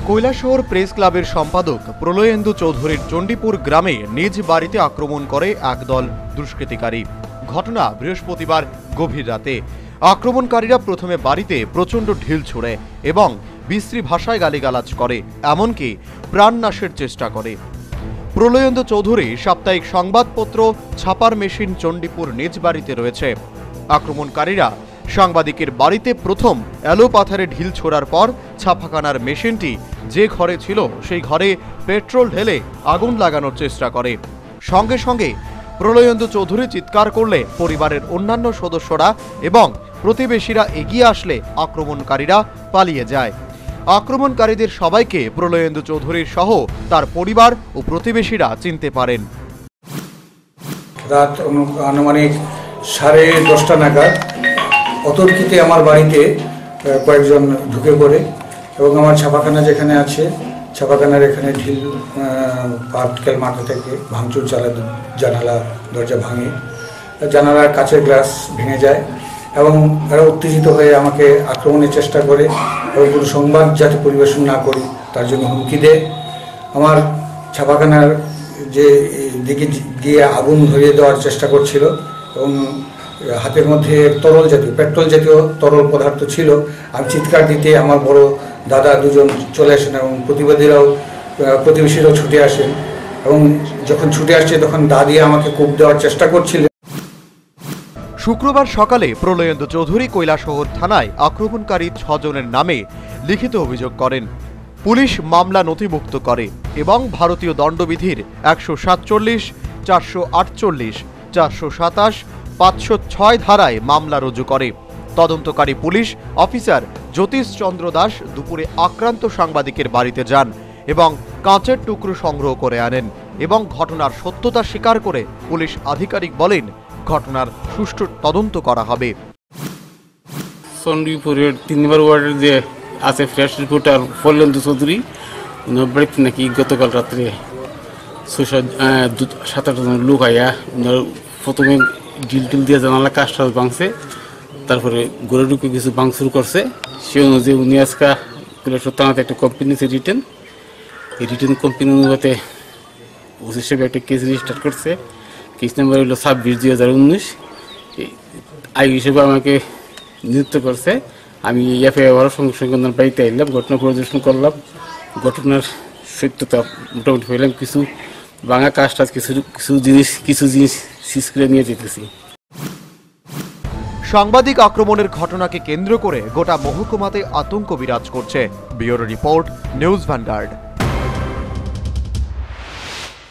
Kailashahar press ক্লাবের সম্পাদক প্রলয়েন্দু চৌধুরীর চণ্ডীপুর গ্রামে নিজ বাড়িতে আক্রমণ করে একদল দুষ্কৃতিকারী। ঘটনা বৃহস্পতিবার গভীর রাতে। আক্রমণকারীরা প্রথমে বাড়িতে প্রচণ্ড ঢিল ছুড়ে এবং বিশ্রী ভাষায় গালিগালাজ করে, এমনকি প্রাণনাশের চেষ্টা করে। প্রলয়েন্দু চৌধুরী সাপ্তাহিক সংবাদপত্র ছাপার মেশিন চণ্ডীপুর নিজ বাড়িতে রয়েছে। আক্রমণকারীরা সাংবাদিকের বাড়িতে প্রথম এলো পাথারে ঢিল ছোড়ার পর ছাপাখানার মেশিনটি যে ঘরে ছিল সেই ঘরে পেট্রোল ঢেলে আগুন লাগানোর চেষ্টা করে। সঙ্গে সঙ্গে প্রলয়েন্দু চৌধুরী চিৎকার করলে পরিবারের অন্যান্য সদস্যরা এবং প্রতিবেশীরা এগিয়ে আসলে আক্রমণকারীরা পালিয়ে যায়। আক্রমণকারীদের সবাইকে প্রলয়েন্দু চৌধুরীর সহ তার পরিবার ও প্রতিবেশীরা চিনতে পারেন। রাত আনুমানিক 10:30 নাগাদ অতর্কিতে আমার বাড়িতে কয়েকজন ঢুকে পড়ে এবং আমার ছাপাখানা যেখানে আছে ছাপাখানার এখানে ঢিল পাটকেল মাথা থেকে ভাঙচুর চালাতে জানালা দরজা ভাঙে, জানালার কাচের গ্লাস ভেঙে যায় এবং এরা উত্তেজিত হয়ে আমাকে আক্রমণের চেষ্টা করে এবং কোনো সংবাদ যাতে পরিবেশন না করি তার জন্য হুমকি দেয়। আমার ছাপাখানার যে দিকে গিয়ে আগুন ধরিয়ে দেওয়ার চেষ্টা করছিল এবং হাতের মধ্যে তরল জাতীয় পেট্রোল জাতীয় তরল পদার্থ ছিল। আমি চিৎকার দিতে আমার বড় দাদা দুজন চলে আসেন এবং প্রতিবেশীরাও ছুটে আসেন এবং যখন ছুটে আসছে তখন দা দিয়ে আমাকে কোপ দেওয়ার চেষ্টা করছিলেন। শুক্রবার সকালে প্রলয়েন্দু চৌধুরী কৈলাসহর থানায় আক্রমণকারী 6 জনের নামে লিখিত অভিযোগ করেন। পুলিশ মামলা নথিভুক্ত করে এবং ভারতীয় দণ্ডবিধির 147, 448, 427, 506 ধারায় মামলা রুজু করে। তদন্তকারী পুলিশ অফিসার জ্যোতিষ চন্দ্র দাস দুপুরে আক্রান্ত সাংবাদিকের বাড়িতে যান এবং কাঁচের টুকরো সংগ্রহ করে আনেন এবং ঘটনার সত্যতা স্বীকার করে পুলিশ আধিকারিক বলেন ঘটনার সুষ্ঠু তদন্ত করা হবে। চণ্ডীপুরের 3 নম্বর ওয়ার্ডের যে আছে ফ্রেশ রিপোর্টার প্রলয়েন্দু চৌধুরী, ওনার বাড়িতে নাকি গতকাল রাত্রে 7-8 জন লোক আইয়া প্রথমে ঢিল দিয়ে জানালা কাজটা ভাঙছে, তারপরে গড়ে ঢুকে কিছু ভাঙচুর করছে। সে অনুযায়ী উনি আজকে কৈলাসহর থানাতে একটা কমপ্লেন আছে রিটার্ন, এই রিটার্ন কমপ্লেন অনুযায়ী ওসি হিসেবে একটা কেস রেজিস্টার করছে। কেস নাম্বার হলো 26/2019। আই হিসেবে আমাকে নিযুক্ত করছে। আমি এফআইআর সঙ্গে সঙ্গে ওনার বাড়িতে এলাম, ঘটনা পরিদর্শন করলাম, ঘটনার সত্যতা মোটামুটি হইলাম। কিছু ভাঙা কাজটা কিছু জিনিস সিজ করে নিয়ে যেতেছি। সাংবাদিক আক্রমণের ঘটনাকে কেন্দ্র করে গোটা মহকুমাতে আতঙ্ক বিরাজ করছে। Bureau report, news vanguard.